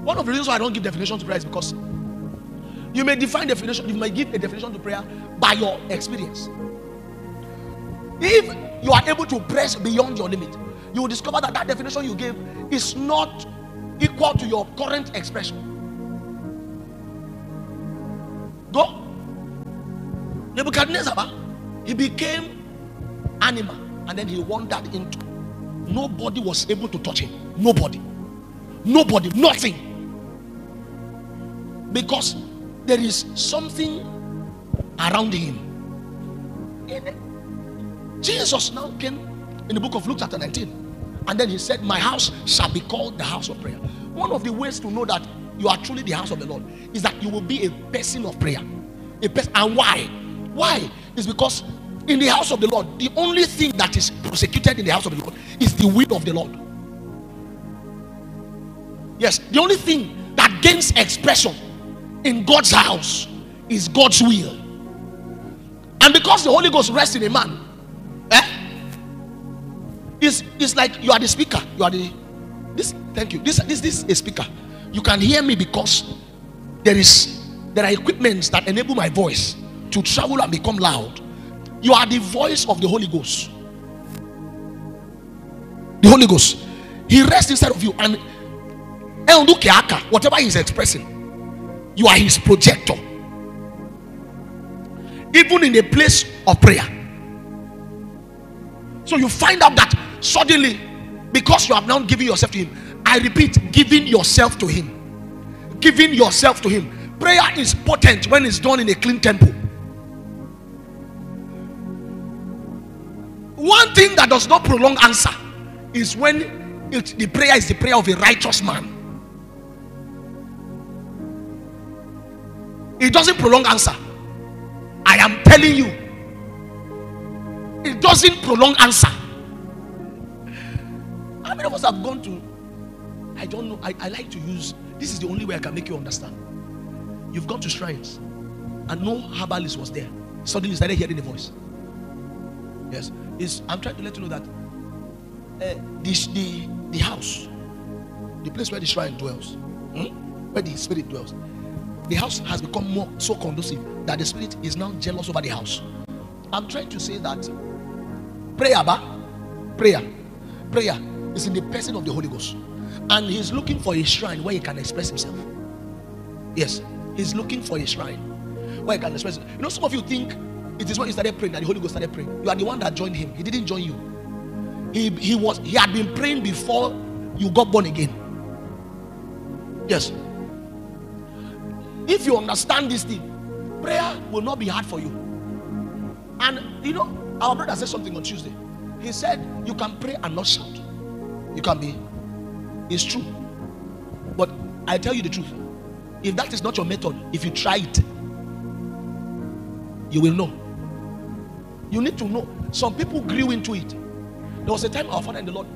One of the reasons why I don't give definition to prayer is because you may define definition, you may give a definition to prayer by your experience. If you are able to press beyond your limit, you will discover that that definition you gave is not equal to your current expression. Go. Nebuchadnezzar, he became animal and then he wandered into. Nobody was able to touch him. Nobody, nothing. Because there is something around him. Jesus now came in the book of Luke chapter 19. And then he said, my house shall be called the house of prayer. One of the ways to know that you are truly the house of the Lord is that you will be a person of prayer. And why? Why? It's because in the house of the Lord, the only thing that is prosecuted in the house of the Lord is the will of the Lord. Yes, the only thing that gains expression in God's house is God's will. And because the Holy Ghost rests in a man, it's like you are the speaker. You are the thank you. This is a speaker. You can hear me because there are equipments that enable my voice to travel and become loud. You are the voice of the Holy Ghost. The Holy Ghost, he rests inside of you, and whatever he's expressing, you are his projector. Even in a place of prayer. So you find out that suddenly, because you have now given yourself to him, I repeat, giving yourself to him. Giving yourself to him. Prayer is potent when it's done in a clean temple. One thing that does not prolong answer is when the prayer is the prayer of a righteous man. It doesn't prolong answer. I am telling you, it doesn't prolong answer. How many of us have gone to, I don't know, I like to use, this is the only way I can make you understand. You've gone to shrines and no herbalist was there. Suddenly you started hearing a voice. Yes, I'm trying to let you know that the house, the place where the shrine dwells, where the spirit dwells, the house has become more so conducive that the spirit is now jealous over the house. I'm trying to say that prayer is in the person of the Holy Ghost, and he's looking for a shrine where he can express himself. Yes, he's looking for a shrine where he can express himself. You know, some of you think it is when you started praying that the Holy Ghost started praying. You are the one that joined him. He didn't join you. He had been praying before you got born again. Yes. If you understand this thing, prayer will not be hard for you. And you know, our brother said something on Tuesday. He said you can pray and not shout. You can be. It's true. But I tell you the truth. If that is not your method, if you try it, you will know. You need to know. Some people grew into it. There was a time our father in the Lord,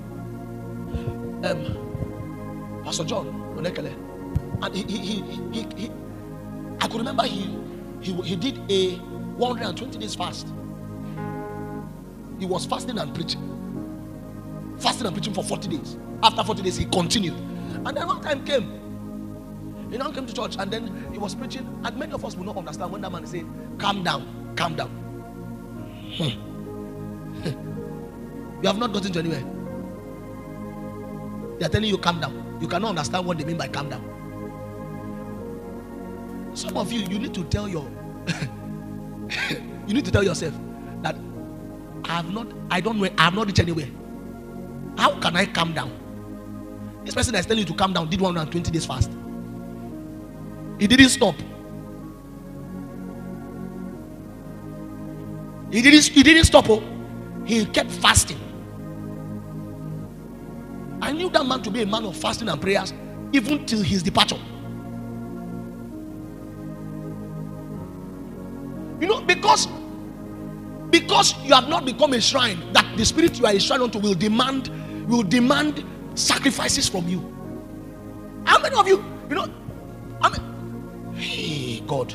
Pastor John Onekele, and he I could remember he did a 120 days fast. He was fasting and preaching for 40 days. After 40 days he continued, and then one time came, he now came to church, and then he was preaching, and many of us will not understand when that man said, calm down. You have not gotten to anywhere. They are telling you calm down. You cannot understand what they mean by calm down. Some of you, you need to tell your you need to tell yourself that I have not reached anywhere. How can I calm down? This person that is telling you to calm down did 120 days fast. He didn't stop. He didn't stop. Oh, he kept fasting. I knew that man to be a man of fasting and prayers even till his departure. You know, because you have not become a shrine that the spirit you are a shrine unto will demand sacrifices from you. How many of you, you know, hey God.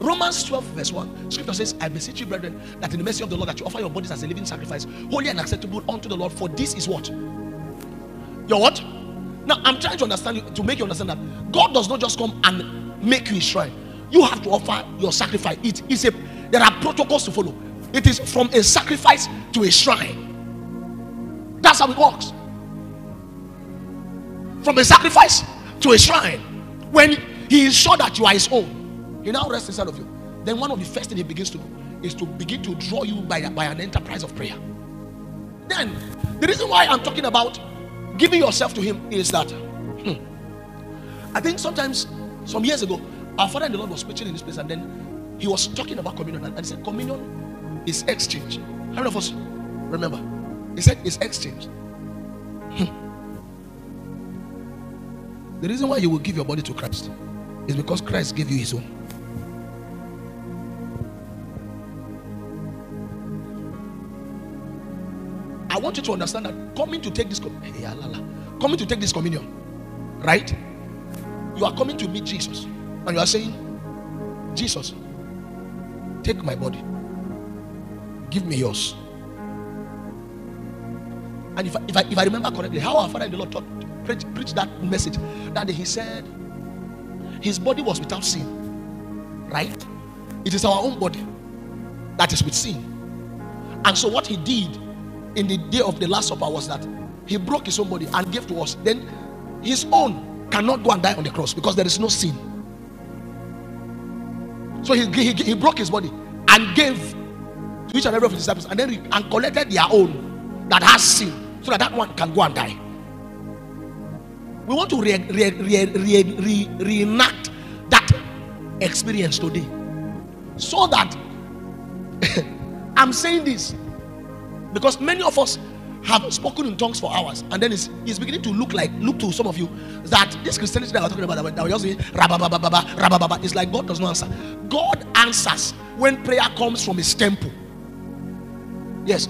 Romans 12 verse 1, scripture says, I beseech you, brethren, that in the mercy of the Lord, that you offer your bodies as a living sacrifice, holy and acceptable unto the Lord, for this is what? Your what? Now, I'm trying to understand you, to make you understand that God does not just come and make you a shrine. You have to offer your sacrifice. There are protocols to follow. It is from a sacrifice to a shrine. That's how it works. From a sacrifice to a shrine. When he is sure that you are his own, he now rests inside of you. Then one of the first things he begins to do is to begin to draw you by an enterprise of prayer. Then the reason why I'm talking about giving yourself to him is that I think sometimes, some years ago, our father in the Lord was preaching in this place, and then he was talking about communion, and he said communion is exchange. How many of us remember? He said it's exchange. The reason why you will give your body to Christ is because Christ gave you his own. I want you to understand that coming to take this communion, right? You are coming to meet Jesus, and you are saying, Jesus, take my body, give me yours. And if I remember correctly, how our father in the Lord preached that message, that day he said his body was without sin, right? It is our own body that is with sin. And so what he did in the day of the Last Supper was that he broke his own body and gave to us. Then his own cannot go and die on the cross because there is no sin. So he broke his body and gave to each and every of his disciples, and then collected their own that has sin, so that one can go and die. We want to reenact that experience today, so that I'm saying this because many of us have spoken in tongues for hours, and then it's beginning to look to some of you that this Christianity that we're talking about, that we're just saying rabababa, rabababa, it's like God does not answer. God answers when prayer comes from his temple. Yes.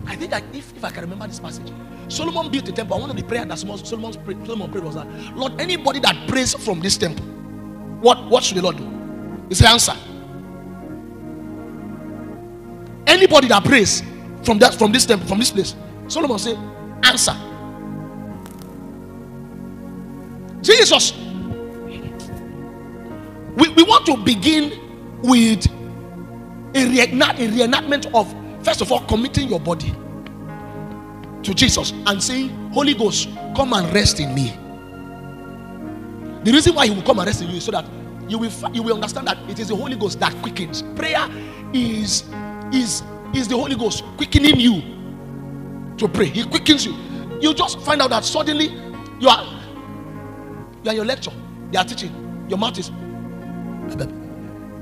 I think that if I can remember this passage, Solomon built a temple, and one of the prayers that Solomon prayed was that, Lord, anybody that prays from this temple, what should the Lord do? It's the answer. Anybody that prays from this temple, from this place, Solomon said, answer. Jesus, we want to begin with a reenactment of, first of all, committing your body to Jesus and saying, Holy Ghost, come and rest in me. The reason why he will come and rest in you is so that you will understand that it is the Holy Ghost that quickens. Prayer is the Holy Ghost quickening you to pray. He quickens you. You just find out that suddenly you are in your lecture, they are teaching, your mouth is,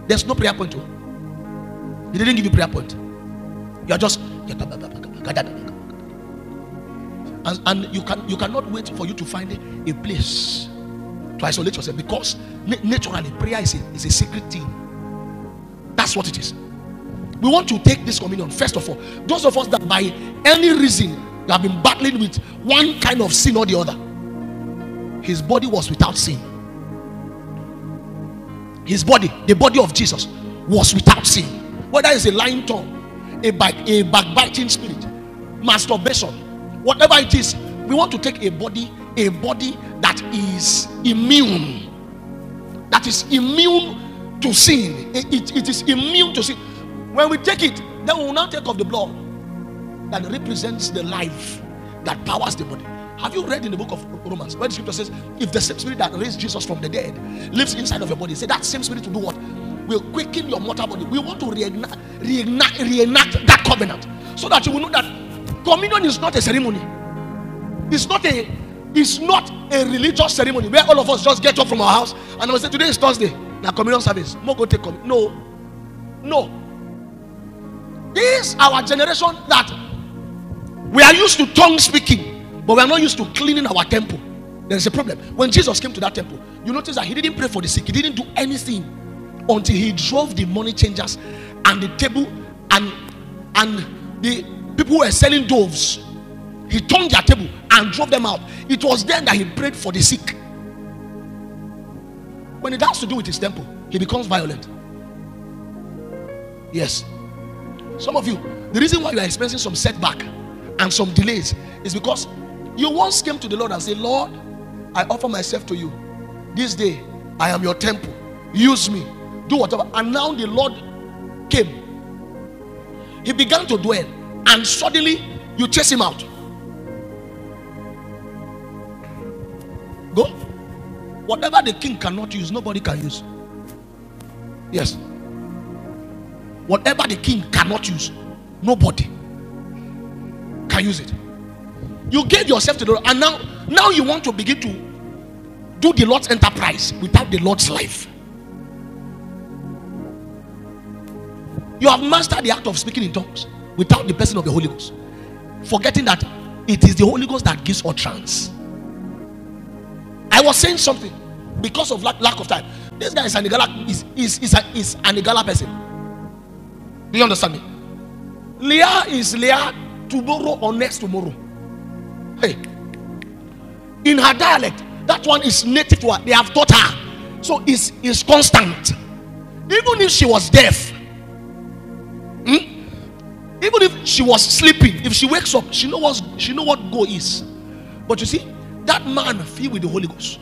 there's no prayer point. He didn't give you prayer point. You are just, and you cannot wait for you to find a place to isolate yourself, because naturally prayer is a secret thing. That's what it is. We want to take this communion. First of all, those of us that by any reason you have been battling with one kind of sin or the other, his body was without sin. His body, the body of Jesus, was without sin. Whether it's a lying tongue, a backbiting spirit, masturbation, whatever it is, we want to take a body that is immune, to sin. It is immune to sin. When we take it, then we will now take of the blood that represents the life that powers the body. Have you read in the book of Romans where the scripture says, if the same spirit that raised Jesus from the dead lives inside of your body, say that same spirit will do what? Will quicken your mortal body. We want to reenact that covenant, so that you will know that communion is not a ceremony. It's not a religious ceremony where all of us just get up from our house and we say, today is Thursday, now communion service. Go take communion. No. This is our generation that we are used to tongue speaking, but we are not used to cleaning our temple. There is a problem. When Jesus came to that temple, you notice that he didn't pray for the sick. He didn't do anything until he drove the money changers and the table and the people who were selling doves. He turned their table and drove them out. It was then that he prayed for the sick. When it has to do with his temple, he becomes violent. Yes. Some of you, the reason why you are experiencing some setback and some delays It's because you once came to the Lord and said, Lord, I offer myself to you. This day, I am your temple. Use me. Do whatever. And now the Lord came. He began to dwell. And suddenly, you chase him out. Go. Whatever the king cannot use, nobody can use. Yes. Whatever the king cannot use, nobody can use it. You gave yourself to the Lord, and now you want to begin to do the Lord's enterprise without the Lord's life. You have mastered the act of speaking in tongues without the person of the Holy Ghost, forgetting that it is the Holy Ghost that gives utterance. I was saying something because of lack of time. This guy is an Igala, is an Igala person. Do you understand me? Leah is Leah tomorrow or next tomorrow. Hey, in her dialect, that one is native to her. They have taught her, so is constant. Even if she was deaf, even if she was sleeping, if she wakes up, she know what go is. But you see, that man filled with the Holy Ghost,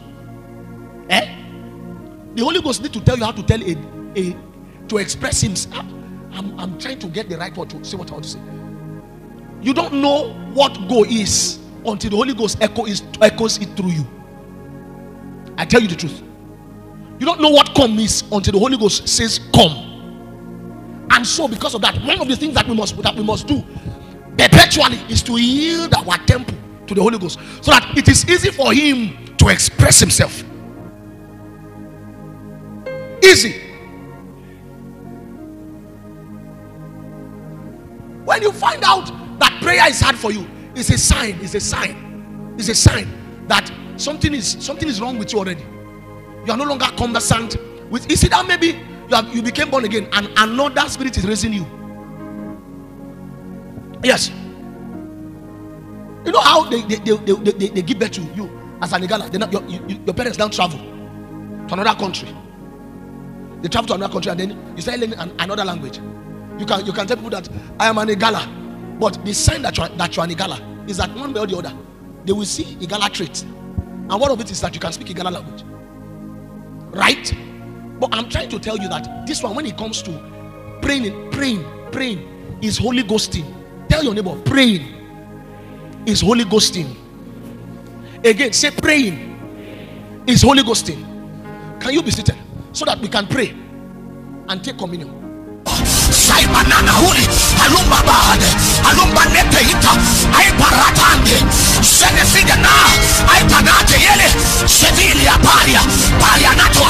the Holy Ghost need to tell you how to tell to express himself. I'm trying to get the right word to say what I want to say. You don't know what go is until the Holy Ghost echoes it through you. I tell you the truth. You don't know what come is until the Holy Ghost says come. And so because of that, one of the things that we must do perpetually is to yield our temple to the Holy Ghost, so that it is easy for him to express himself. Easy. When you find out that prayer is hard for you, it's a sign that something is wrong with you already. You are no longer conversant with. You see that maybe you became born again and another spirit is raising you. Yes. You know how they give birth to you as an Igala. Your parents don't travel to another country. They travel to another country and then you start learning another language. You can tell people that I am an Igala, but the sign that you're an Igala is that one way or the other they will see Igala traits, and one of it is that you can speak Igala language, right? But I'm trying to tell you that this one, when it comes to praying is Holy Ghosting. Tell your neighbor, praying is Holy Ghosting. Again, say praying is Holy Ghosting. Can you be seated so that we can pray and take communion? Banana huli alumba bade alumba nete ita ai paratande sene figana ai panate yele sedili ya paria nato